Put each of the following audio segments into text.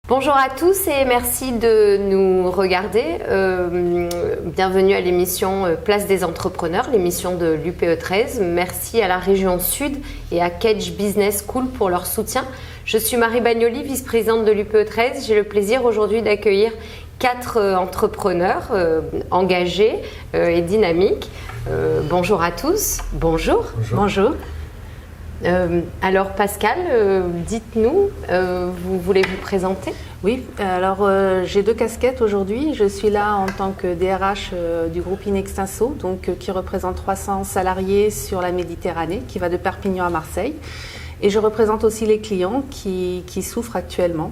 Bonjour à tous et merci de nous regarder. Bienvenue à l'émission Place des entrepreneurs, l'émission de l'UPE 13. Merci à la région Sud et à Kedge Business School pour leur soutien. Je suis Marie Bagnoli, vice-présidente de l'UPE 13. J'ai le plaisir aujourd'hui d'accueillir 4 entrepreneurs engagés et dynamiques. Bonjour à tous. Bonjour. Bonjour. Alors Pascal, dites-nous, vous voulez vous présenter? Oui, alors j'ai 2 casquettes aujourd'hui. Je suis là en tant que DRH du groupe Inextinso, donc qui représente 300 salariés sur la Méditerranée, qui va de Perpignan à Marseille. Et je représente aussi les clients qui souffrent actuellement,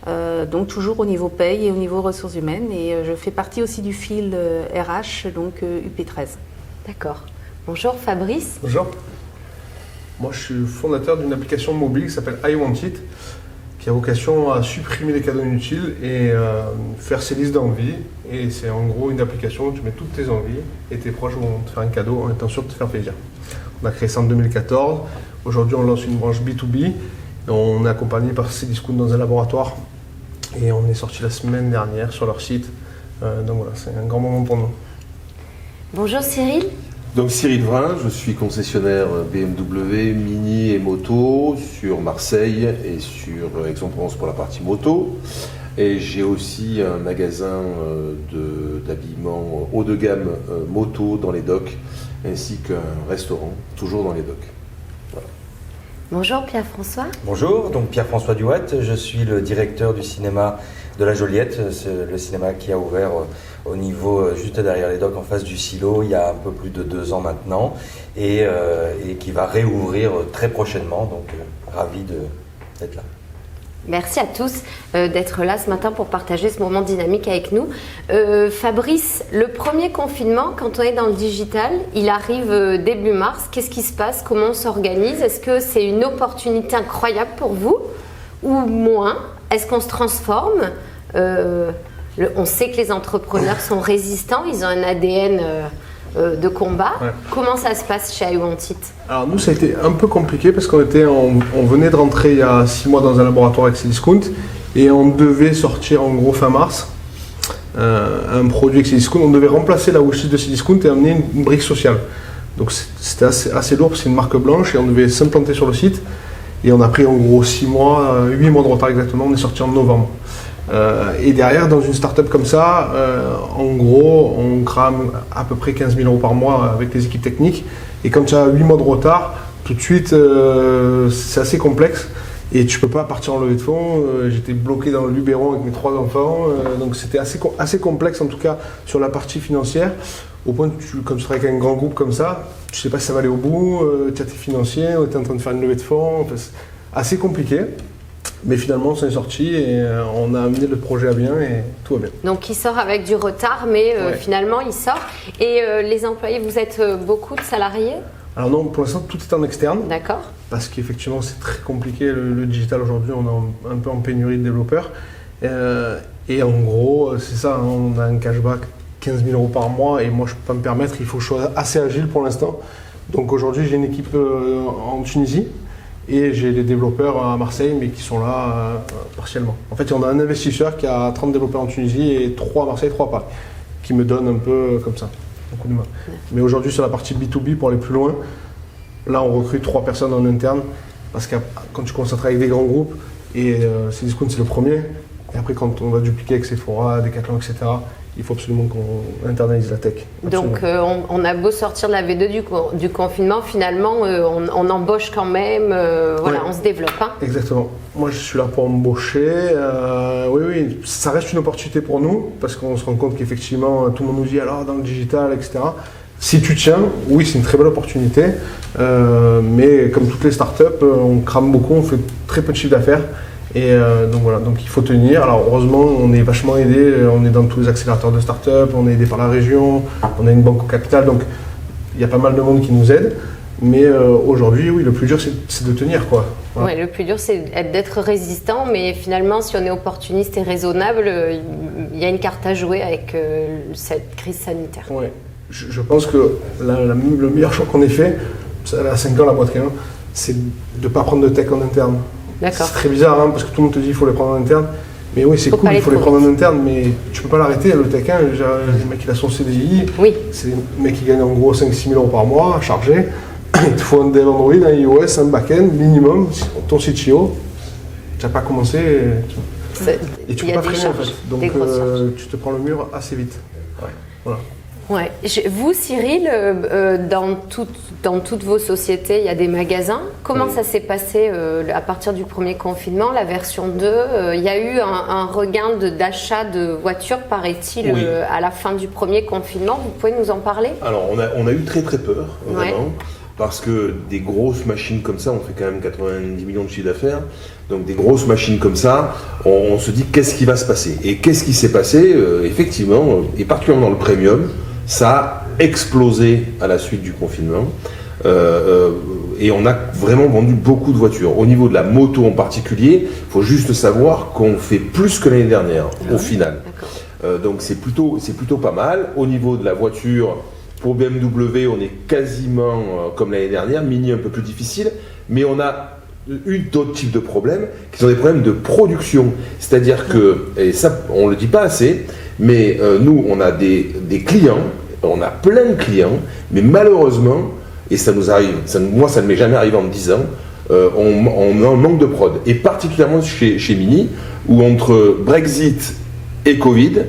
donc toujours au niveau paye et au niveau ressources humaines. Et je fais partie aussi du fil RH, donc UP13. D'accord. Bonjour Fabrice. Bonjour. Moi, je suis fondateur d'une application mobile qui s'appelle I Want It, qui a vocation à supprimer les cadeaux inutiles et faire ses listes d'envies. Et c'est en gros une application où tu mets toutes tes envies et tes proches vont te faire un cadeau en étant sûr de te faire plaisir. On a créé ça en 2014. Aujourd'hui, on lance une branche B2B. On est accompagné par Cdiscount dans un laboratoire et on est sorti la semaine dernière sur leur site. Donc voilà, c'est un grand moment pour nous. Bonjour Cyril. Donc Cyril Vrin, je suis concessionnaire BMW, Mini et moto sur Marseille et sur Aix-en-Provence pour la partie moto. Et j'ai aussi un magasin d'habillement haut de gamme moto dans les docks, ainsi qu'un restaurant toujours dans les docks. Voilà. Bonjour Pierre-François. Bonjour, donc Pierre-François Duat, je suis le directeur du cinéma de la Joliette, c'est le cinéma qui a ouvert au niveau juste derrière les docks en face du silo il y a un peu plus de 2 ans maintenant et qui va réouvrir très prochainement, donc ravi d'être là. Merci à tous d'être là ce matin pour partager ce moment dynamique avec nous. Fabrice, le premier confinement, quand on est dans le digital, il arrive début mars. Qu'est-ce qui se passe? Comment on s'organise? Est-ce que c'est une opportunité incroyable pour vous ou moins? Est-ce qu'on se transforme? On sait que les entrepreneurs sont résistants, ils ont un ADN de combat. Ouais. Comment ça se passe chez I Want It? Alors nous, ça a été un peu compliqué parce on venait de rentrer il y a 6 mois dans un laboratoire avec Cdiscount et on devait sortir en gros fin mars un produit avec Cdiscount. On devait remplacer la wishlist de Cdiscount et amener une brique sociale. Donc c'était assez lourd, c'est une marque blanche et on devait s'implanter sur le site. Et on a pris en gros 8 mois de retard exactement, on est sorti en novembre. Et derrière, dans une start-up comme ça, en gros, on crame à peu près 15 000 € par mois avec les équipes techniques. Et comme tu as 8 mois de retard, tout de suite, c'est assez complexe. Et tu ne peux pas partir en levée de fonds. J'étais bloqué dans le Luberon avec mes 3 enfants. Donc c'était assez complexe, en tout cas, sur la partie financière. Au point que comme tu travailles avec un grand groupe comme ça, tu ne sais pas si ça va aller au bout. Tu as tes financiers, on était en train de faire une levée de fonds. Enfin, c'est assez compliqué. Mais finalement, on s'en est sorti et on a amené le projet à bien et tout va bien. Donc, il sort avec du retard, mais ouais. Finalement, il sort. Et les employés, vous êtes beaucoup de salariés? Alors non, pour l'instant, tout est en externe. D'accord. Parce qu'effectivement, c'est très compliqué. Le digital, aujourd'hui, on est un peu en pénurie de développeurs. Et en gros, c'est ça, hein, on a un cashback 15 000 € par mois et moi, je ne peux pas me permettre. Il faut que je sois assez agile pour l'instant. Donc aujourd'hui, j'ai une équipe en Tunisie. Et j'ai des développeurs à Marseille, mais qui sont là partiellement. En fait, on a un investisseur qui a 30 développeurs en Tunisie et 3 à Marseille, 3 à Paris, qui me donne un peu comme ça, un coup de main. Mais aujourd'hui, sur la partie B2B, pour aller plus loin, là, on recrute 3 personnes en interne, parce que quand tu commences à travailler avec des grands groupes, et Cdiscount, c'est le premier, et après, quand on va dupliquer avec Sephora, Decathlon, etc., il faut absolument qu'on internalise la tech. Absolument. Donc on a beau sortir de la V2 du confinement, finalement on embauche quand même, voilà, ouais. On se développe. Hein. Exactement. Moi je suis là pour embaucher. Oui, ça reste une opportunité pour nous parce qu'on se rend compte qu'effectivement tout le monde nous dit alors dans le digital, etc. Si tu tiens, oui c'est une très belle opportunité, mais comme toutes les startups, on crame beaucoup, on fait très peu de chiffre d'affaires. Et donc voilà, donc il faut tenir. Alors heureusement, on est vachement aidé, on est dans tous les accélérateurs de start-up, on est aidé par la région, on a une banque au capital, donc il y a pas mal de monde qui nous aide. Mais aujourd'hui, oui, le plus dur, c'est de tenir, quoi. Voilà. Ouais, le plus dur, c'est d'être résistant, mais finalement, si on est opportuniste et raisonnable, il y a une carte à jouer avec cette crise sanitaire. Ouais. Je pense que le meilleur choix qu'on ait fait, ça a 5 ans la boîte quand même, c'est de ne pas prendre de tech en interne. D'accord. C'est très bizarre, hein, parce que tout le monde te dit qu'il faut les prendre en interne. Mais oui, c'est Faut cool, pas il faut aller les trop prendre en interne, mais tu peux pas l'arrêter, le Tech 1, le mec il a son CDI, Oui. c'est le mec qui gagne en gros 5-6 000 euros par mois à charger, il te faut un dev Android, un iOS, un backend minimum, ton CTO, tu n'as pas commencé, et tu Il y peux a pas des freiner en charges, fait, donc des grosses charges. tu te prends le mur assez vite. Voilà. Ouais. Vous, Cyril, dans toutes vos sociétés, il y a des magasins. Comment ça s'est passé à partir du premier confinement, la version 2 il y a eu un regain d'achat de voitures, paraît-il, Oui. à la fin du premier confinement. Vous pouvez nous en parler? Alors, on a eu très très peur, vraiment, parce que des grosses machines comme ça, on fait quand même 90 millions de chiffre d'affaires, donc des grosses machines comme ça, on se dit qu'est-ce qui va se passer? Et qu'est-ce qui s'est passé? Effectivement, et particulièrement dans le premium, ça a explosé à la suite du confinement. Et on a vraiment vendu beaucoup de voitures. Au niveau de la moto en particulier, il faut juste savoir qu'on fait plus que l'année dernière, au final. Donc c'est plutôt pas mal. Au niveau de la voiture, pour BMW, on est quasiment comme l'année dernière, Mini un peu plus difficile, mais on a eu d'autres types de problèmes qui sont des problèmes de production. C'est-à-dire que, et ça on ne le dit pas assez, mais nous on a des clients, on a plein de clients, mais malheureusement, et ça nous arrive, moi ça ne m'est jamais arrivé en 10 ans, on a un manque de prod. Et particulièrement chez Mini, où entre Brexit et Covid,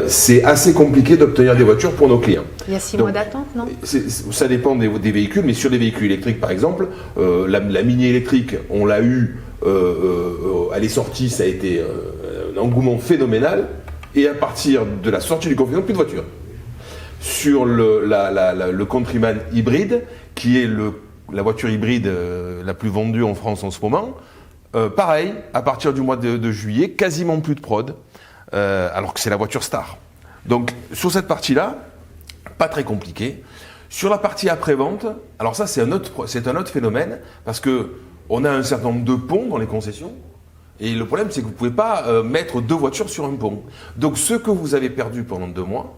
c'est assez compliqué d'obtenir des voitures pour nos clients. Il y a 6 Donc, mois d'attente, non? Ça dépend des véhicules, mais sur les véhicules électriques par exemple, la Mini électrique, on l'a eu, elle est sortie, ça a été un engouement phénoménal, et à partir de la sortie du confinement, plus de voitures. Sur le Countryman hybride, qui est la voiture hybride la plus vendue en France en ce moment, pareil, à partir du mois de juillet, quasiment plus de prod, alors que c'est la voiture star. Donc sur cette partie-là, pas très compliqué. Sur la partie après-vente, alors ça c'est un autre phénomène, parce que on a un certain nombre de ponts dans les concessions, et le problème c'est que vous ne pouvez pas mettre 2 voitures sur un pont. Donc ce que vous avez perdu pendant 2 mois,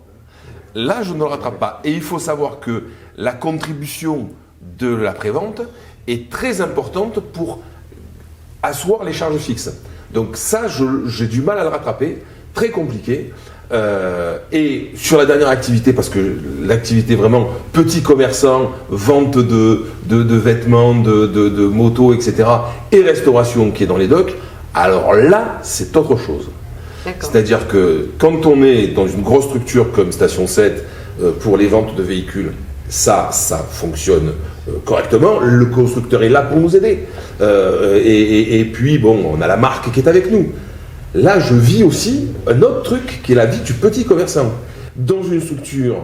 là je ne le rattrape pas. Et il faut savoir que la contribution de la prévente est très importante pour asseoir les charges fixes. Donc ça j'ai du mal à le rattraper, très compliqué. Et sur la dernière activité, parce que l'activité vraiment petit commerçant, vente de vêtements, de motos, etc., et restauration qui est dans les docks, alors là, c'est autre chose. C'est-à-dire que quand on est dans une grosse structure comme Station 7, pour les ventes de véhicules, ça fonctionne correctement. Le constructeur est là pour nous aider. Et puis, bon, on a la marque qui est avec nous. Là, je vis aussi un autre truc qui est la vie du petit commerçant. Dans une structure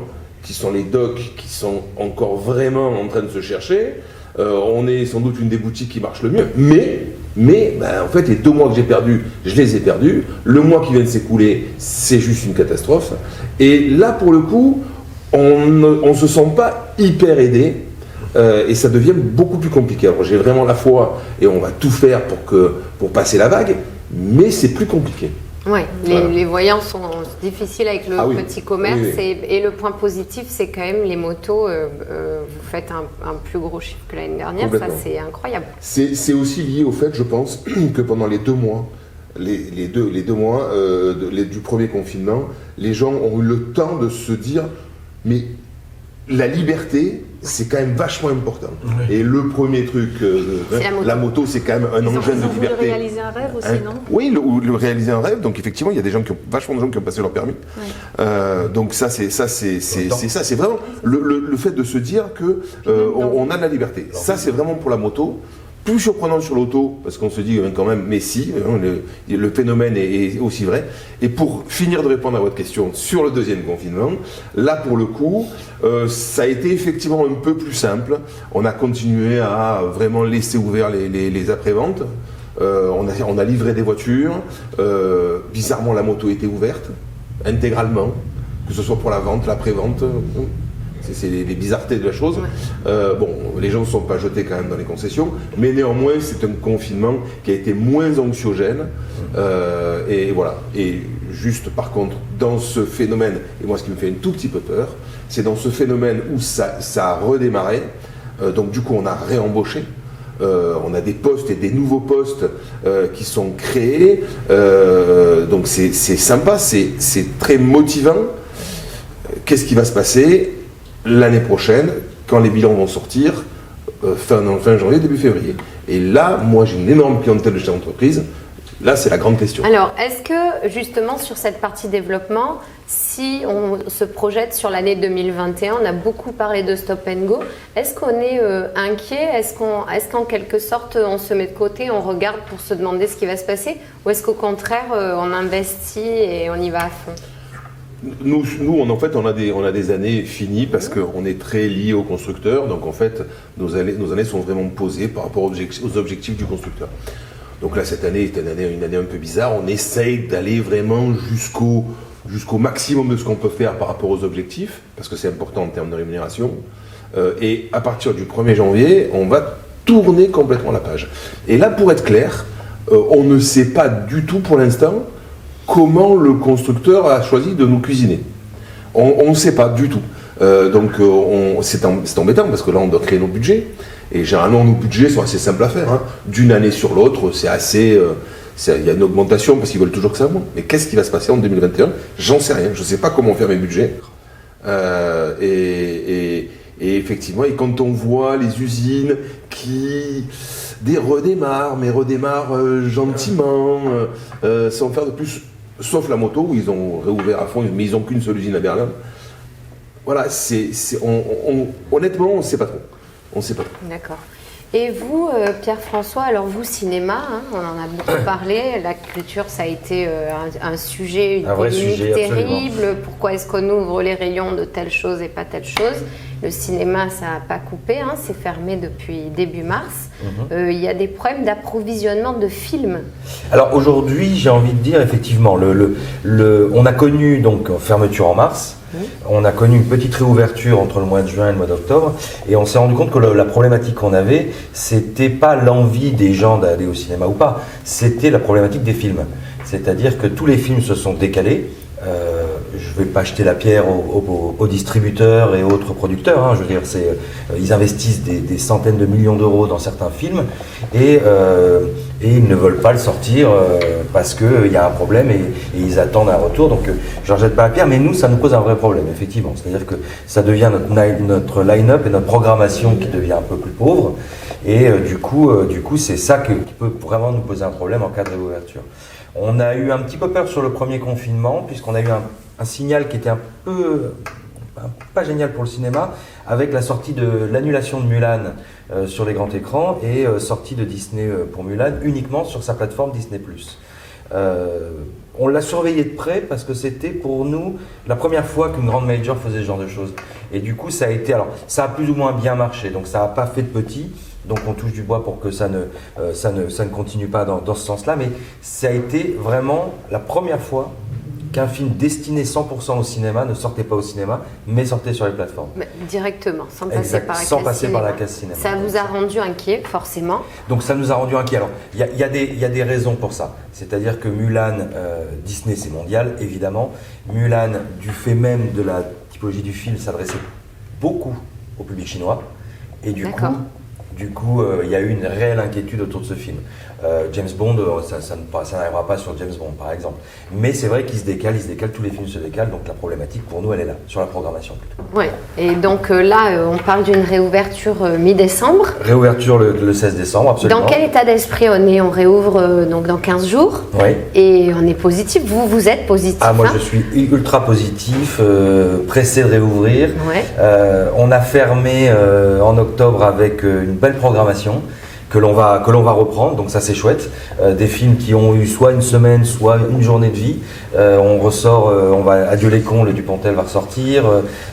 qui sont les docks, qui sont encore vraiment en train de se chercher, on est sans doute une des boutiques qui marche le mieux. Mais en fait, les 2 mois que j'ai perdus, je les ai perdus. Le mois qui vient de s'écouler, c'est juste une catastrophe. Et là, pour le coup, on ne se sent pas hyper aidé. Et ça devient beaucoup plus compliqué. Alors j'ai vraiment la foi et on va tout faire pour passer la vague. Mais c'est plus compliqué. Oui, les voyants sont difficiles avec le petit commerce. Oui. Et le point positif, c'est quand même les motos, vous faites un plus gros chiffre que l'année dernière, ça c'est incroyable. C'est aussi lié au fait, je pense, que pendant les 2 mois, les deux mois du premier confinement, les gens ont eu le temps de se dire, mais la liberté, c'est quand même vachement important. Oui. Et le premier truc, la moto, c'est quand même un engin de liberté. Vous réaliser un rêve aussi, non? Oui, le réaliser un rêve. Donc effectivement, il y a vachement de gens qui ont passé leur permis. Oui. Donc ça, c'est vraiment le fait de se dire que on a de la liberté. Ça, c'est vraiment pour la moto. Plus surprenant sur l'auto, parce qu'on se dit quand même, mais si, le phénomène est aussi vrai. Et pour finir de répondre à votre question sur le deuxième confinement, là pour le coup, ça a été effectivement un peu plus simple. On a continué à vraiment laisser ouvert les après-ventes. On a livré des voitures. Bizarrement, la moto était ouverte, intégralement, que ce soit pour la vente, l'après-vente. C'est les bizarretés de la chose. Bon, les gens ne sont pas jetés quand même dans les concessions, mais néanmoins, c'est un confinement qui a été moins anxiogène. Et voilà. Et juste par contre, dans ce phénomène, et moi ce qui me fait un tout petit peu peur, c'est dans ce phénomène où ça a redémarré, donc du coup on a réembauché. on a des postes et des nouveaux postes qui sont créés. Donc c'est sympa, c'est très motivant. Qu'est-ce qui va se passer l'année prochaine quand les bilans vont sortir fin janvier, début février? Et là, moi j'ai une énorme clientèle de chefs d'entreprise. Là, c'est la grande question. Alors, est-ce que justement sur cette partie développement, si on se projette sur l'année 2021, on a beaucoup parlé de stop and go, est-ce qu'on est inquiet? Est-ce qu'en quelque sorte on se met de côté, on regarde pour se demander ce qui va se passer? Ou est-ce qu'au contraire on investit et on y va à fond? Nous on a des années finies parce qu'on est très liés au constructeur. Donc en fait, nos années sont vraiment posées par rapport aux objectifs du constructeur. Donc là, cette année est une année un peu bizarre. On essaye d'aller vraiment jusqu'au maximum de ce qu'on peut faire par rapport aux objectifs, parce que c'est important en termes de rémunération. Et à partir du 1er janvier, on va tourner complètement la page. Et là, pour être clair, on ne sait pas du tout pour l'instant comment le constructeur a choisi de nous cuisiner. On ne sait pas du tout. Donc c'est embêtant, parce que là, on doit créer nos budgets. Et généralement, nos budgets sont assez simples à faire. Hein. D'une année sur l'autre, c'est assez... il y a une augmentation parce qu'ils veulent toujours que ça monte. Mais qu'est-ce qui va se passer en 2021? J'en sais rien. Je ne sais pas comment faire mes budgets. Et effectivement, et quand on voit les usines qui redémarrent gentiment, sans faire de plus, sauf la moto, où ils ont réouvert à fond, mais ils n'ont qu'une seule usine à Berlin. Voilà, honnêtement, on ne sait pas trop. On ne sait pas trop. D'accord. Et vous, Pierre-François, alors vous, cinéma, hein, on en a beaucoup parlé, la culture, ça a été un sujet, une polémique terrible. Pourquoi est-ce qu'on ouvre les rayons de telle chose et pas telle chose? Le cinéma, ça n'a pas coupé, hein, c'est fermé depuis début mars. Il y a des problèmes d'approvisionnement de films. Alors aujourd'hui, j'ai envie de dire, effectivement, on a connu donc fermeture en mars. On a connu une petite réouverture entre le mois de juin et le mois d'octobre, et on s'est rendu compte que la problématique qu'on avait, c'était pas l'envie des gens d'aller au cinéma ou pas, c'était la problématique des films. C'est-à-dire que tous les films se sont décalés. Je ne vais pas jeter la pierre aux distributeurs et autres producteurs. Hein. Je veux dire, ils investissent des centaines de millions d'euros dans certains films et ils ne veulent pas le sortir parce qu'il y a un problème et ils attendent un retour. Donc, je ne rejette pas la pierre, mais nous, ça nous pose un vrai problème, effectivement. C'est-à-dire que ça devient notre line-up et notre programmation qui devient un peu plus pauvre. Et du coup, c'est ça qui peut vraiment nous poser un problème en cas de réouverture. On a eu un petit peu peur sur le premier confinement, puisqu'on a eu un signal qui était un peu pas génial pour le cinéma, avec la sortie de l'annulation de Mulan sur les grands écrans et sortie de Disney pour Mulan uniquement sur sa plateforme Disney+. On l'a surveillé de près parce que c'était pour nous la première fois qu'une grande major faisait ce genre de choses. Et du coup, ça a plus ou moins bien marché, donc ça n'a pas fait de petit. Donc on touche du bois pour que ça ne continue pas dans ce sens-là, mais ça a été vraiment la première fois qu'un film destiné 100% au cinéma ne sortait pas au cinéma, mais sortait sur les plateformes. Mais directement, sans passer par la case cinéma. Ça vous a rendu inquiet, forcément. Donc ça nous a rendu inquiet. Alors, il y a des raisons pour ça. C'est-à-dire que Mulan, Disney, c'est mondial, évidemment. Mulan, du fait même de la typologie du film, s'adressait beaucoup au public chinois. Et du coup, il y a eu une réelle inquiétude autour de ce film. James Bond, ça n'arrivera pas sur James Bond, par exemple. Mais c'est vrai qu'il se décale, tous les films se décalent, donc la problématique pour nous, elle est là, sur la programmation plutôt. Oui, et donc là, on parle d'une réouverture mi-décembre. Réouverture le 16 décembre, absolument. Dans quel état d'esprit on est? On réouvre donc dans 15 jours. Oui. Et on est positif. Vous êtes positif? Moi, je suis ultra positif, pressé de réouvrir. Ouais. On a fermé en octobre avec une belle programmation que l'on va reprendre, donc ça c'est chouette. Des films qui ont eu soit une semaine, soit une journée de vie. On ressort, Adieu les cons, le Dupontel va ressortir,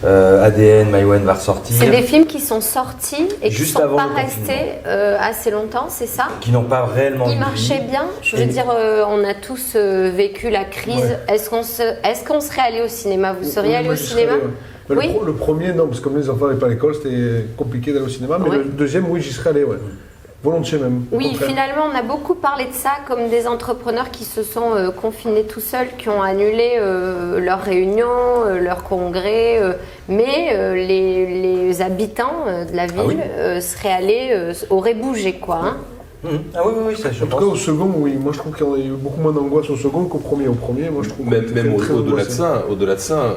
ADN, Maïwen va ressortir. C'est des films qui sont sortis et qui ne sont pas restés assez longtemps, c'est ça? Qui n'ont pas réellement. Ils marchaient bien. Je veux dire, on a tous vécu la crise. Ouais. Est-ce qu'on serait allé au cinéma? Vous seriez allé au cinéma? Oui. Le premier, non, parce que comme les enfants n'allaient pas à l'école, c'était compliqué d'aller au cinéma. Mais le deuxième, oui, j'y serais allé, ouais. volontiers même. Au Oui, contraire. finalement, on a beaucoup parlé de ça comme des entrepreneurs qui se sont confinés tout seuls, qui ont annulé leurs réunions, leurs congrès, mais les habitants de la ville auraient bougé, quoi. Hein. Ah oui, oui, ça je En tout pense. cas, au second, oui. Moi, je trouve qu'il y a eu beaucoup moins d'angoisse au second qu'au premier. Au premier, moi, je trouve Même, qu'on était même très au-delà de angoissé. ça,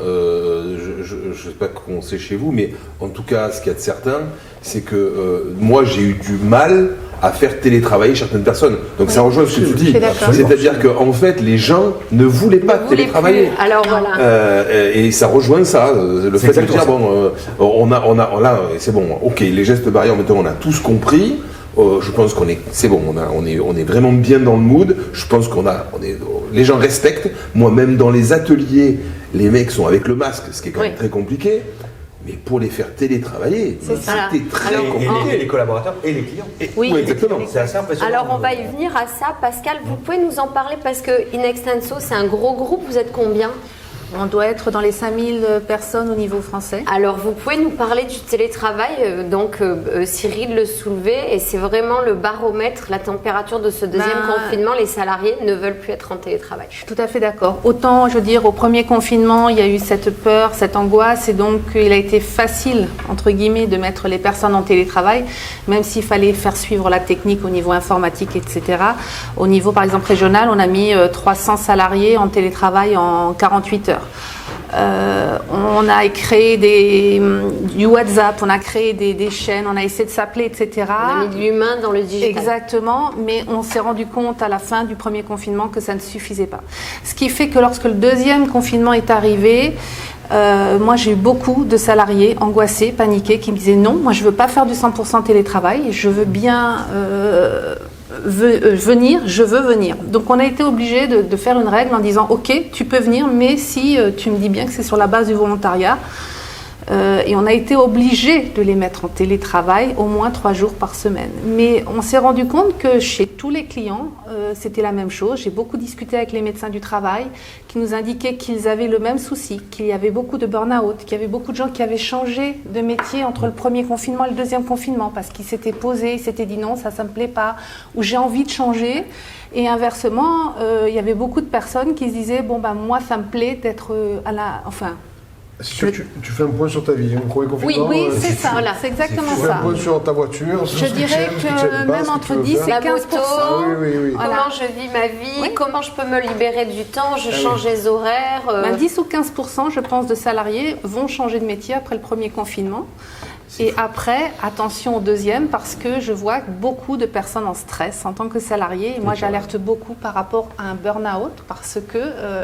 je ne sais pas comment c'est chez vous, mais en tout cas, ce qu'il y a de certain, c'est que moi, j'ai eu du mal à faire télétravailler certaines personnes. Donc ça rejoint ce que tu dis. suis d'accord. C'est-à-dire qu'en fait, les gens ne voulaient pas Ne voulez télétravailler. plus. Alors voilà. Et ça rejoint ça, le C'est fait de dire exactement bon, là, c'est bon, ok, les gestes barrières, maintenant, on a tous compris. Je pense c'est bon, on est vraiment bien dans le mood. Je pense les gens respectent. Moi, même dans les ateliers, les mecs sont avec le masque, ce qui est quand même Oui. très compliqué. Mais pour les faire télétravailler, C'est ça. c'était très Alors, compliqué. Et les collaborateurs et les clients. Oui, exactement. C'est assez impressionnant. Alors on va y venir à ça. Pascal, vous pouvez nous en parler parce que Inextenso, c'est un gros groupe. Vous êtes combien? On doit être dans les 5000 personnes au niveau français. Alors, vous pouvez nous parler du télétravail. Cyril le soulevait et c'est vraiment le baromètre, la température de ce deuxième confinement. Les salariés ne veulent plus être en télétravail. Je suis tout à fait d'accord. Autant, je veux dire, au premier confinement, il y a eu cette peur, cette angoisse, et donc il a été facile, entre guillemets, de mettre les personnes en télétravail, même s'il fallait faire suivre la technique au niveau informatique, etc. Au niveau, par exemple, régional, on a mis 300 salariés en télétravail en 48 heures. On a créé du WhatsApp, on a créé des chaînes, on a essayé de s'appeler, etc. On a mis de l'humain dans le digital. Exactement, mais on s'est rendu compte à la fin du premier confinement que ça ne suffisait pas. Ce qui fait que lorsque le deuxième confinement est arrivé, moi j'ai eu beaucoup de salariés angoissés, paniqués, qui me disaient non, moi je veux pas faire du 100% télétravail, je veux bien venir, je veux venir. Donc on a été obligé de faire une règle en disant ok, tu peux venir, mais si tu me dis bien que c'est sur la base du volontariat. Et on a été obligé de les mettre en télétravail au moins 3 jours par semaine. Mais on s'est rendu compte que chez tous les clients, c'était la même chose. J'ai beaucoup discuté avec les médecins du travail qui nous indiquaient qu'ils avaient le même souci, qu'il y avait beaucoup de burn-out, qu'il y avait beaucoup de gens qui avaient changé de métier entre le premier confinement et le deuxième confinement parce qu'ils s'étaient posés, ils s'étaient dit non, ça me plaît pas, ou j'ai envie de changer. Et inversement, il y avait beaucoup de personnes qui se disaient bon ben moi ça me plaît d'être C'est sûr que tu fais un point sur ta vie. Au premier confinement, oui, euh, c'est tu- ça, voilà. c'est exactement Tu fais un ça. point sur ta voiture, sur Je ce que tu dirais aimes, ce que tu aimes que pas, même ce que entre tu veux 10 faire. et 15%. Ah oui. Voilà. Comment je vis ma vie, Oui. comment je peux me libérer du temps, je oui. change les horaires. Ben, 10 ou 15%, je pense, de salariés vont changer de métier après le premier confinement. Et après, attention au deuxième, parce que je vois beaucoup de personnes en stress en tant que salarié. Et moi, j'alerte beaucoup par rapport à un burn-out, parce que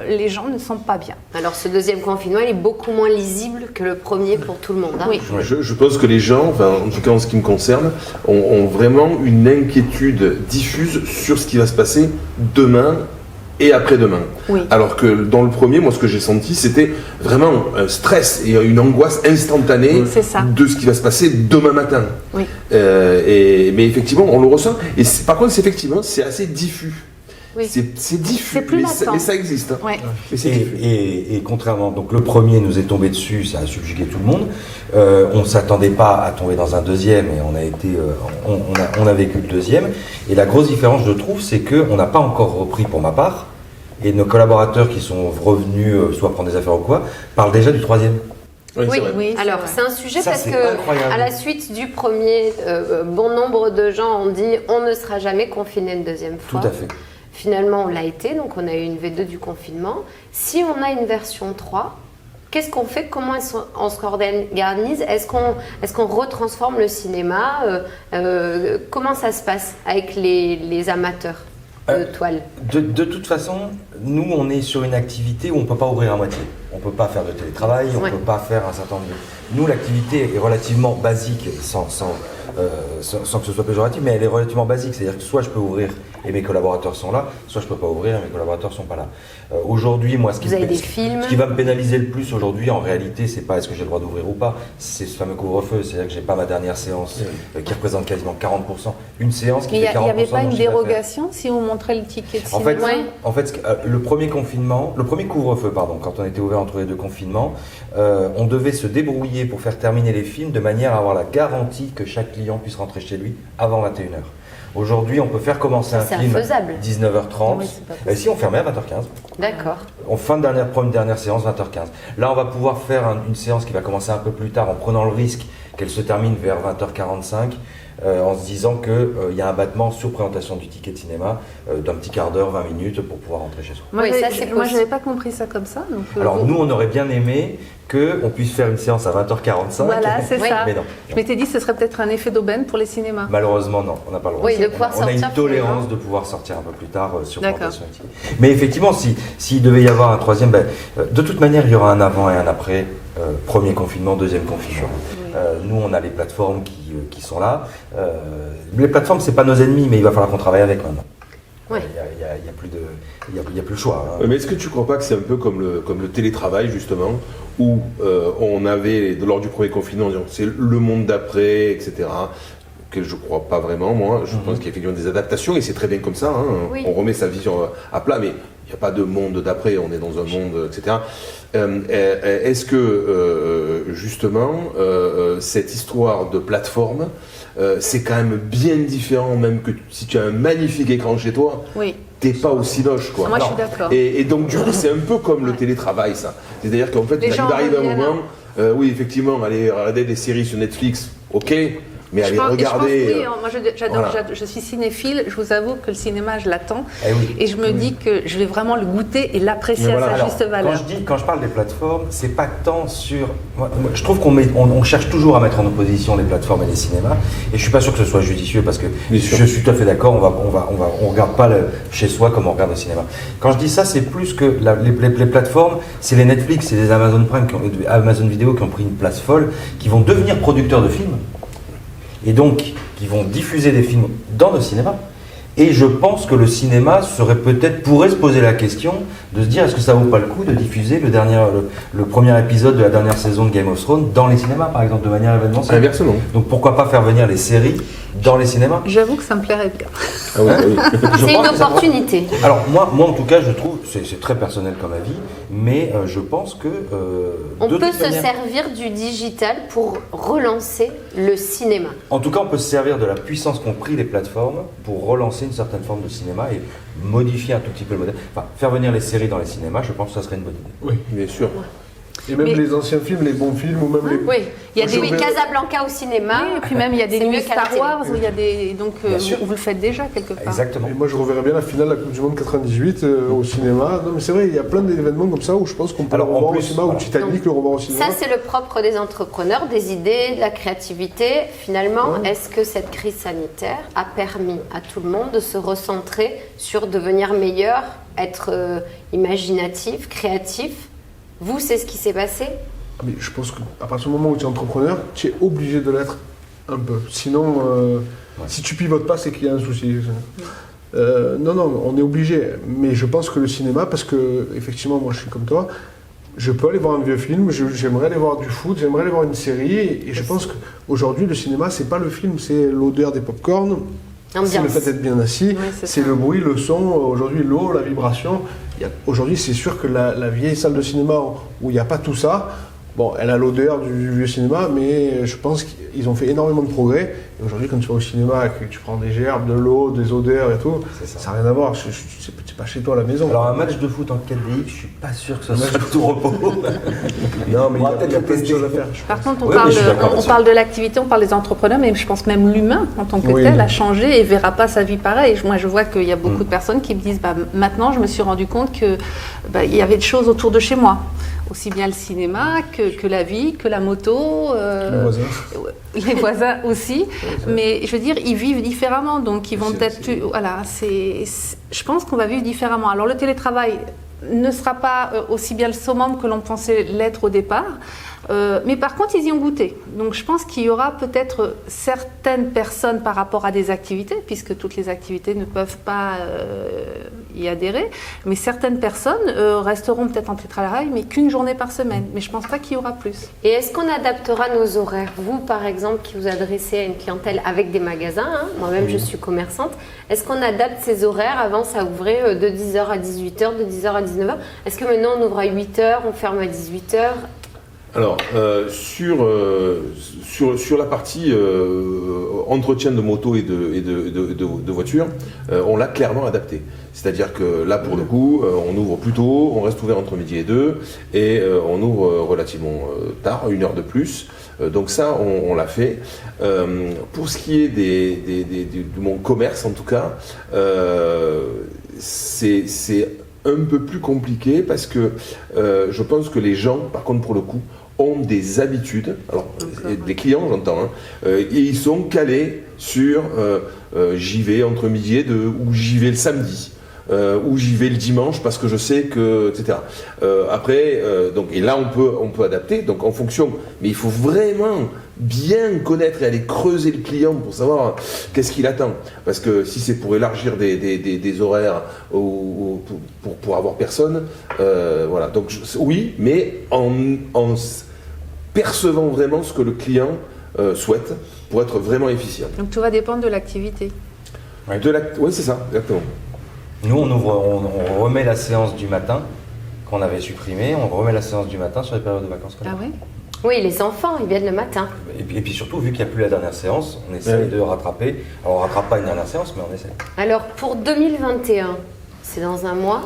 les gens ne sont pas bien. Alors ce deuxième confinement, il est beaucoup moins lisible que le premier pour tout le monde. Hein. Oui. Je pense que les gens, enfin, en tout cas en ce qui me concerne, ont vraiment une inquiétude diffuse sur ce qui va se passer demain et après-demain. Oui. Alors que dans le premier, moi ce que j'ai senti, c'était vraiment un stress et une angoisse instantanée C'est ça. de ce qui va se passer demain matin. Oui. Mais effectivement, on le ressent. Et par contre, effectivement, c'est assez diffus. Oui. C'est diffus, C'est plus latent. mais ça existe. Hein. Ouais. Mais c'est diffus. Et contrairement, donc le premier nous est tombé dessus, ça a subjugué tout le monde. On ne s'attendait pas à tomber dans un deuxième et on a vécu le deuxième. Et la grosse différence, je trouve, c'est qu'on n'a pas encore repris pour ma part. Et nos collaborateurs qui sont revenus, soit prendre des affaires ou quoi, parlent déjà du troisième. Oui, Oui, c'est vrai. Oui, c'est alors vrai. c'est un sujet Ça, parce c'est que incroyable. à la suite du premier, bon nombre de gens ont dit on ne sera jamais confiné une deuxième fois. Tout à fait. Finalement, on l'a été, donc on a eu une V2 du confinement. Si on a une version 3, qu'est-ce qu'on fait? Comment on s'organise? Est-ce qu'on retransforme le cinéma? Comment ça se passe avec les amateurs de toile? De toute façon, nous, on est sur une activité où on ne peut pas ouvrir à moitié. On ne peut pas faire de télétravail, on ne Ouais. peut pas faire un certain nombre de... Nous, l'activité est relativement basique, sans que ce soit péjoratif, mais elle est relativement basique. C'est-à-dire que soit je peux ouvrir et mes collaborateurs sont là, soit je ne peux pas ouvrir et mes collaborateurs ne sont pas là. Aujourd'hui, moi, ce qui va me pénaliser le plus aujourd'hui, en réalité, c'est pas est-ce que j'ai le droit d'ouvrir ou pas, c'est ce fameux couvre-feu. C'est-à-dire que j'ai pas ma dernière séance qui représente quasiment 40%. Une séance qui Mais fait 40% il n'y avait pas de mon une chiffre d'affaires. dérogation si on montrait le ticket de En fait, cinéma? le premier couvre-feu, quand on était ouvert entre les deux confinements, on devait se débrouiller pour faire terminer les films de manière à avoir la garantie que chaque client puisse rentrer chez lui avant 21h. Aujourd'hui, on peut faire commencer un C'est film infaisable. 19h30. Oui, c'est pas possible. Et si on fermait à 20h15, D'accord. en fin de dernière séance, 20h15. Là, on va pouvoir faire une séance qui va commencer un peu plus tard en prenant le risque qu'elle se termine vers 20h45. En se disant qu'il y a un battement sur présentation du ticket de cinéma d'un petit quart d'heure, 20 minutes pour pouvoir rentrer chez soi. Moi, Oui, ça, je c'est n'avais possible. pas compris ça comme ça. Donc, Alors nous, on aurait bien aimé qu'on puisse faire une séance à 20h45. voilà, c'est Oui. ça. Mais non. Je m'étais dit que ce serait peut-être un effet d'aubaine pour les cinémas. Malheureusement, non, on n'a pas le droit. Oui, de pouvoir on a une sortir tolérance finalement. de pouvoir sortir un peu plus tard sur D'accord. présentation du ticket. Mais effectivement, s'il devait y avoir un troisième, de toute manière, il y aura un avant et un après. Premier confinement, deuxième confinement. Nous, on a les plateformes qui sont là. Les plateformes, c'est pas nos ennemis, mais il va falloir qu'on travaille avec maintenant. Ouais. Il n'y a plus le choix. hein. Mais est-ce que tu ne crois pas que c'est un peu comme le télétravail, justement, où on avait, lors du premier confinement, c'est le monde d'après, etc., auquel je ne crois pas vraiment, moi. Je pense qu'il y a effectivement des adaptations, et c'est très bien comme ça. hein. Oui. On remet sa vision à plat, mais il n'y a pas de monde d'après, on est dans un monde, etc. Est-ce que, justement, cette histoire de plateforme, c'est quand même bien différent, même que si tu as un magnifique écran chez toi, Oui. t'es pas aussi loche, quoi. Moi, je suis d'accord. Et donc, du coup, c'est un peu comme le télétravail, ça. C'est-à-dire qu'en fait, Les il gens arrive un reviennent. moment, oui, effectivement, aller regarder des séries sur Netflix, ok, mais aller regarder. Oui, moi j'adore, voilà. je suis cinéphile, je vous avoue que le cinéma, je l'attends. Eh oui. Et je me dis que je vais vraiment le goûter et l'apprécier Mais à voilà. sa Alors, juste valeur. quand je parle des plateformes, c'est pas tant sur. Moi, je trouve on cherche toujours à mettre en opposition les plateformes et les cinémas, et je suis pas sûr que ce soit judicieux parce que Bien sûr. je suis tout à fait d'accord. On regarde pas chez soi comme on regarde au cinéma. Quand je dis ça, c'est plus que les plateformes, c'est les Netflix, c'est les Amazon Prime, Amazon Vidéo qui ont pris une place folle, qui vont devenir producteurs de films et donc qui vont diffuser des films dans nos cinémas. Et je pense que le cinéma pourrait se poser la question de se dire est-ce que ça vaut pas le coup de diffuser le premier épisode de la dernière saison de Game of Thrones dans les cinémas, par exemple, de manière événementielle. Inversement. Donc pourquoi pas faire venir les séries dans les cinémas? J'avoue que ça me plairait bien. Ah oui, oui. Je C'est pense une que ça pourrait- opportunité. Alors moi en tout cas, je trouve, c'est très personnel comme avis, mais je pense que On de peut toute se manière- servir du digital pour relancer le cinéma. En tout cas, on peut se servir de la puissance qu'ont pris les plateformes pour relancer une certaine forme de cinéma et modifier un tout petit peu le modèle. Enfin, faire venir les séries dans les cinémas, je pense que ça serait une bonne idée. Oui. Bien sûr. Et même Mais- les anciens films, les bons films, ou même les. Oui, Il y a Moi, je des vais- Casablanca au cinéma. Oui, et puis même il y a des c'est nuits mieux qu'à la Star télé. Wars où il y a des donc Bien sûr. vous le faites déjà quelque part. Exactement. Et moi, je reverrais bien la finale de la Coupe du Monde 98 au cinéma. Non, mais c'est vrai, il y a plein d'événements comme ça où je pense qu'on peut Alors, le en revoir plus, au cinéma, voilà. ou Titanic, le revoir au cinéma. Ça, c'est le propre des entrepreneurs, des idées, de la créativité. Finalement, est-ce que cette crise sanitaire a permis à tout le monde de se recentrer sur devenir meilleur, être imaginatif, créatif? Vous, c'est ce qui s'est passé? Mais je pense qu'à partir du moment où tu es entrepreneur, tu es obligé de l'être un peu. Sinon, si tu pivotes pas, c'est qu'il y a un souci. Non, on est obligé. Mais je pense que le cinéma, parce que effectivement, moi je suis comme toi, je peux aller voir un vieux film, j'aimerais aller voir du foot, j'aimerais aller voir une série, et je pense qu'aujourd'hui, le cinéma, c'est pas le film, c'est l'odeur des pop-corn, c'est le Ambiance. fait d'être bien assis, Ouais, c'est c'est ça. le bruit, le son, aujourd'hui l'eau, la vibration. Aujourd'hui, c'est sûr que la vieille salle de cinéma où il n'y a pas tout ça, bon, elle a l'odeur du vieux cinéma, mais je pense qu'ils ont fait énormément de progrès. Et aujourd'hui, quand tu vas au cinéma, que tu prends des gerbes, de l'eau, des odeurs et tout, C'est ça. ça n'a rien à voir. C'est pas chez toi à la maison. Alors un match de foot en 4DX, je suis pas sûr que ce soit tout repos. Non, mais On va il y peut-être a le plein de tester. choses à faire. Par contre, on, Oui, parle, mais je suis d'accord on là-dessus. parle de l'activité, on parle des entrepreneurs, mais je pense même l'humain en tant que Oui. tel a changé et verra pas sa vie pareil. Moi, je vois qu'il y a beaucoup de personnes qui me disent maintenant, je me suis rendu compte que il y avait des choses autour de chez moi, aussi bien le cinéma que la vie, que la moto, Les voisins. les voisins aussi. Mais je veux dire, ils vivent différemment, donc ils vont C'est- peut-être plus. Voilà, je pense qu'on va vivre différemment. Alors le télétravail ne sera pas aussi bien le summum que l'on pensait l'être au départ. Mais par contre, ils y ont goûté. Donc je pense qu'il y aura peut-être certaines personnes par rapport à des activités, puisque toutes les activités ne peuvent pas y adhérer, mais certaines personnes resteront peut-être en télétravail, mais qu'une journée par semaine. Mais je ne pense pas qu'il y aura plus. Et est-ce qu'on adaptera nos horaires? Vous, par exemple, qui vous adressez à une clientèle avec des magasins, hein, moi-même je suis commerçante, est-ce qu'on adapte ces horaires? Avant, ça ouvrait de 10h à 18h, de 10h à 19h. Est-ce que maintenant on ouvre à 8h, on ferme à 18h? Alors, sur la partie entretien de moto et de voiture, on l'a clairement adapté. C'est-à-dire que là, pour le coup, on ouvre plus tôt, on reste ouvert entre midi et 2, et on ouvre relativement tard, 1 heure de plus. Donc ça, on l'a fait. Pour ce qui est de mon commerce, en tout cas, c'est un peu plus compliqué parce que je pense que les gens, par contre, pour le coup, ont des habitudes, alors des clients j'entends, et ils sont calés sur j'y vais entre midi et 2, ou j'y vais le samedi, ou j'y vais le dimanche parce que je sais que, etc. Après, donc, et là on peut adapter, donc en fonction, mais il faut vraiment bien connaître et aller creuser le client pour savoir qu'est-ce qu'il attend. Parce que si c'est pour élargir des horaires ou pour avoir personne, voilà. Donc oui, mais en percevant vraiment ce que le client souhaite pour être vraiment efficient. Donc tout va dépendre de l'activité. Oui, c'est ça, exactement. Nous, on remet la séance du matin qu'on avait supprimée, on remet la séance du matin sur les périodes de vacances scolaires. Ah ouais? Oui, les enfants, ils viennent le matin. Et puis surtout, vu qu'il n'y a plus la dernière séance, on essaie de rattraper. Alors on ne rattrape pas une dernière séance, mais on essaie. Alors, pour 2021, c'est dans un mois,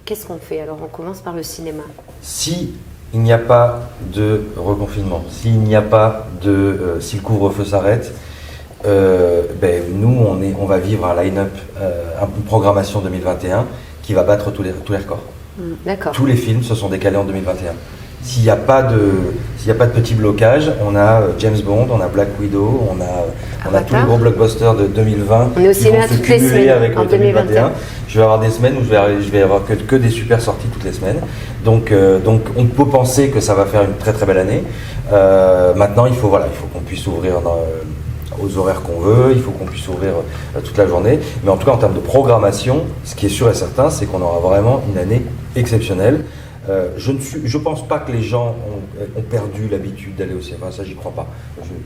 qu'est-ce qu'on fait? Alors, on commence par le cinéma. Si il n'y a pas de reconfinement, s'il n'y a pas de... si le couvre-feu s'arrête, nous, on va vivre un line-up, une programmation 2021 qui va battre tous les records. D'accord. Tous les films se sont décalés en 2021. S'il n'y a pas de petit blocage, on a James Bond, on a Black Widow, on a tous les gros blockbusters de 2020 on est aussi qui vont là se toutes les cumuler semaines, avec en le 2021. 2021. Je vais avoir des semaines où je vais avoir que des super sorties toutes les semaines. Donc on peut penser que ça va faire une très très belle année. Maintenant, il faut qu'on puisse ouvrir aux horaires qu'on veut, il faut qu'on puisse ouvrir toute la journée. Mais en tout cas, en termes de programmation, ce qui est sûr et certain, c'est qu'on aura vraiment une année exceptionnelle. Je pense pas que les gens ont perdu l'habitude d'aller au cinéma, ça j'y crois pas.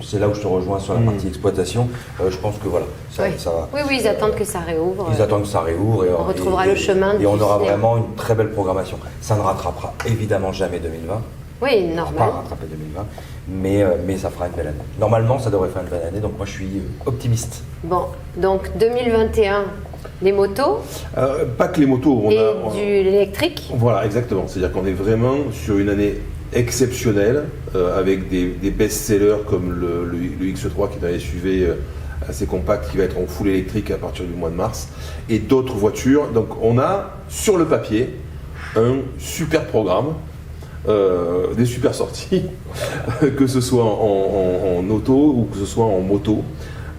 C'est là où je te rejoins sur la partie exploitation. Je pense que voilà, ça va. Oui, ils attendent que ça réouvre. Ils attendent que ça réouvre et on retrouvera le chemin. Et on aura cinéma. vraiment une très belle programmation. Ça ne rattrapera évidemment jamais 2020. Oui, On ne va normal. pas rattraper 2020, mais ça fera une belle année. Normalement, ça devrait faire une belle année, donc moi je suis optimiste. Bon, donc 2021, les motos Pas que les motos, du l'électrique. Voilà, exactement. C'est-à-dire qu'on est vraiment sur une année exceptionnelle avec des best-sellers comme le X3 qui est un SUV assez compact qui va être en full électrique à partir du mois de mars et d'autres voitures. Donc on a sur le papier un super programme. Des super sorties, que ce soit en auto ou que ce soit en moto.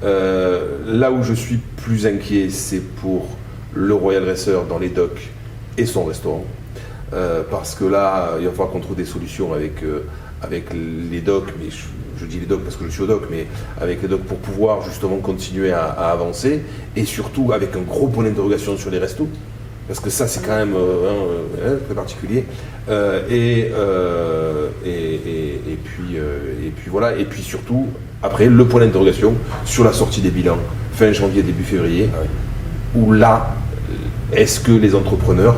Là où je suis plus inquiet, c'est pour le Royal Racer dans les docks et son restaurant. Parce que là, il va falloir qu'on trouve des solutions avec les docks, mais je dis les docks parce que je suis au dock, mais avec les docks pour pouvoir justement continuer à avancer et surtout avec un gros point d'interrogation sur les restos. Parce que ça, c'est quand même très particulier. Et puis voilà. Et puis surtout, après, le point d'interrogation sur la sortie des bilans, fin janvier, début février, où là, est-ce que les entrepreneurs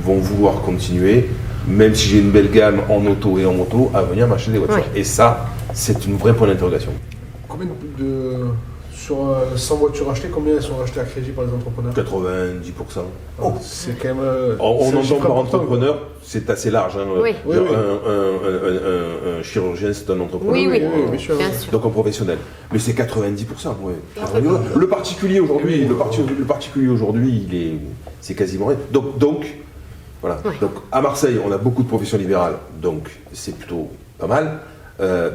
vont vouloir continuer, même si j'ai une belle gamme en auto et en moto, à venir m'acheter des voitures. Et ça, c'est une vraie point d'interrogation. Combien sur 100 voitures achetées, combien elles sont achetées à crédit par les entrepreneurs? 90%. Oh, c'est quand même. On entend par entrepreneur, c'est assez large. Hein. Oui. Un chirurgien, c'est un entrepreneur. Oui, bien sûr. bien sûr. Donc un professionnel. Mais c'est 90%. Ouais. Le particulier aujourd'hui, c'est quasiment rien. Donc voilà. Ouais. Donc à Marseille, on a beaucoup de professions libérales, donc c'est plutôt pas mal.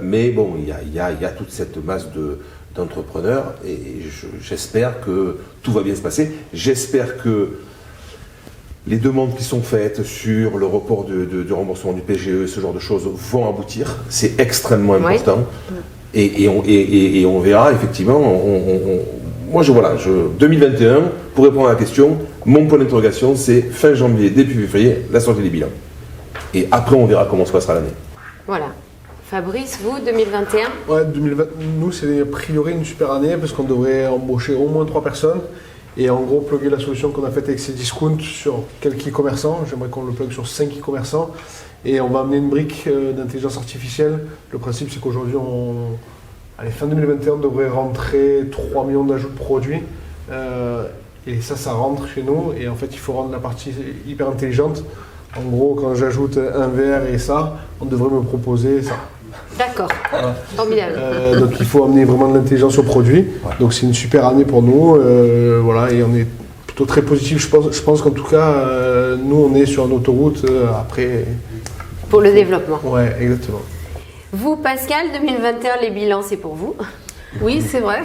Mais bon, il y a toute cette masse d'entrepreneurs et j'espère que tout va bien se passer. J'espère que les demandes qui sont faites sur le report du remboursement du PGE, ce genre de choses vont aboutir. C'est extrêmement important. Et on verra effectivement. Moi, 2021, pour répondre à la question, mon point d'interrogation, c'est fin janvier, début février, la sortie des bilans. Et après, on verra comment se passera l'année. Voilà. Fabrice, vous, 2021? Ouais, 2020, nous, c'est a priori une super année parce qu'on devrait embaucher au moins 3 personnes et en gros plugger la solution qu'on a faite avec Cdiscount sur quelques e-commerçants. J'aimerais qu'on le plug sur 5 e-commerçants Et on va amener une brique d'intelligence artificielle. Le principe, c'est qu'aujourd'hui, fin 2021, on devrait rentrer 3 millions d'ajouts de produits. Et ça rentre chez nous. Et en fait, il faut rendre la partie hyper intelligente. En gros, quand j'ajoute un verre et ça, on devrait me proposer ça. D'accord, Voilà. formidable. Donc il faut amener vraiment de l'intelligence au produit. Donc c'est une super année pour nous. Voilà, et on est plutôt très positif. Je pense qu'en tout cas, nous on est sur une autoroute après. Pour le développement. Ouais, exactement. Vous, Pascal, 2021, les bilans, c'est pour vous. Oui, c'est vrai.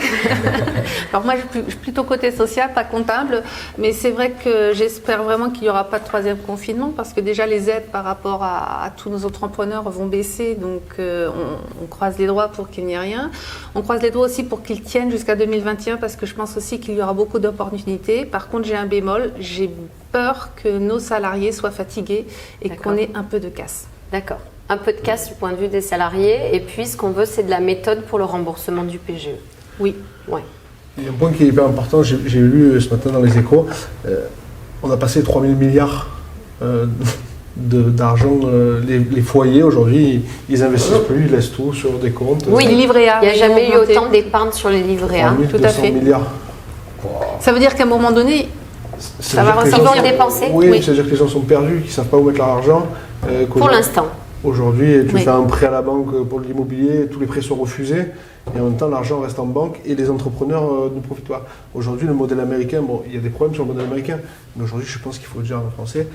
Alors moi, je suis plutôt côté social, pas comptable, mais c'est vrai que j'espère vraiment qu'il n'y aura pas de troisième confinement parce que déjà les aides par rapport à tous nos entrepreneurs vont baisser, donc on croise les doigts pour qu'il n'y ait rien. On croise les doigts aussi pour qu'ils tiennent jusqu'à 2021 parce que je pense aussi qu'il y aura beaucoup d'opportunités. Par contre, j'ai un bémol, j'ai peur que nos salariés soient fatigués et D'accord. qu'on ait un peu de casse. D'accord. Un peu de casse du point de vue des salariés. Et puis, ce qu'on veut, c'est de la méthode pour le remboursement du PGE. Oui. Ouais. Il y a un point qui est hyper important, j'ai lu ce matin dans les Échos. On a passé 3 000 milliards d'argent. Les foyers, aujourd'hui, ils investissent plus, ils laissent tout sur des comptes. Oui, Les livrets A. Il n'y a ils jamais ont eu augmenté. autant d'épargne sur les livrets A. 3 tout à 200 fait. milliards. Ça veut dire qu'à un moment donné, Ça va veut dire que les Ils gens vont sont- le dépenser. Oui, Oui. c'est-à-dire que les gens sont perdus, qu'ils ne savent pas où mettre leur argent. Pour l'instant. Aujourd'hui, tu Oui. fais un prêt à la banque pour l'immobilier, tous les prêts sont refusés, et en même temps, l'argent reste en banque et les entrepreneurs ne profitent pas. Aujourd'hui, le modèle américain, bon, il y a des problèmes sur le modèle américain, mais aujourd'hui, je pense qu'il faut dire en français,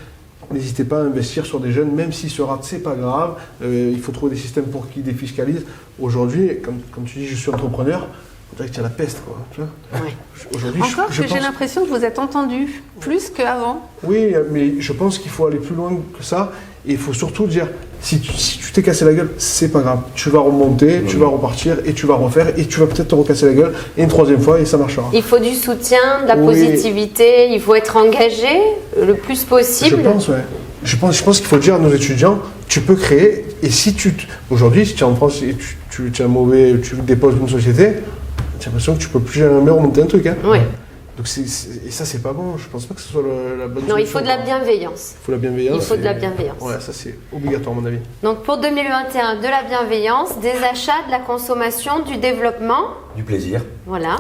n'hésitez pas à investir sur des jeunes, même s'ils se ratent, c'est pas grave, il faut trouver des systèmes pour qu'ils défiscalisent. Aujourd'hui, comme tu dis, je suis entrepreneur, on dirait que tu as la peste, quoi. Tu vois. Ouais. Aujourd'hui, encore je que j'ai pense- l'impression que vous êtes entendu plus qu'avant. Oui, mais je pense qu'il faut aller plus loin que ça. Et il faut surtout dire, si tu t'es cassé la gueule, c'est pas grave. Tu vas remonter, tu vas repartir et tu vas refaire et tu vas peut-être te recasser la gueule et une troisième fois et ça marchera. Il faut du soutien, de la Oui. positivité. Il faut être engagé le plus Je possible. pense, ouais. Je pense qu'il faut dire à nos étudiants, tu peux créer. Et si aujourd'hui, si tu es en France et tu es mauvais, tu déposes une société, tu as l'impression que tu peux plus jamais remonter un truc. Hein. Oui. Donc et ça, c'est pas bon. Je pense pas que ce soit la bonne Non, il faut solution, de la quoi. bienveillance. Il faut de la bienveillance. Il faut de la et- bienveillance. Ouais, ça c'est obligatoire à mon avis. Donc pour 2021, de la bienveillance, des achats, de la consommation, du développement. Du plaisir. Voilà.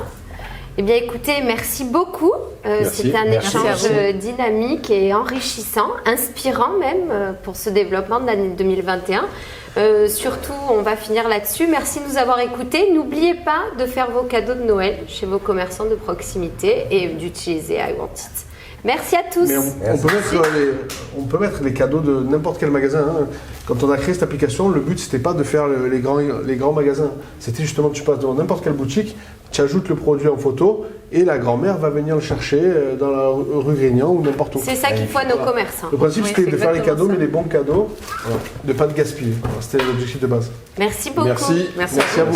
Eh bien écoutez, merci beaucoup. Merci. C'était un Merci échange à vous. dynamique et enrichissant, inspirant même pour ce développement de l'année 2021. Surtout, on va finir là-dessus. Merci de nous avoir écoutés. N'oubliez pas de faire vos cadeaux de Noël chez vos commerçants de proximité et d'utiliser I Want It. Merci à tous. Mais on peut mettre les cadeaux de n'importe quel magasin. Hein. Quand on a créé cette application, le but c'était pas de faire les grands magasins. C'était justement tu passes dans n'importe quelle boutique, tu ajoutes le produit en photo et la grand-mère va venir le chercher dans la rue Grignan ou n'importe où. C'est ça qu'il faut à nos commerçants. Le principe Oui, c'était c'est de faire les exactement cadeaux, ça. mais les bons cadeaux, de pas de gaspiller. Voilà, c'était l'objectif de base. Merci beaucoup. Merci. Merci Merci à vous.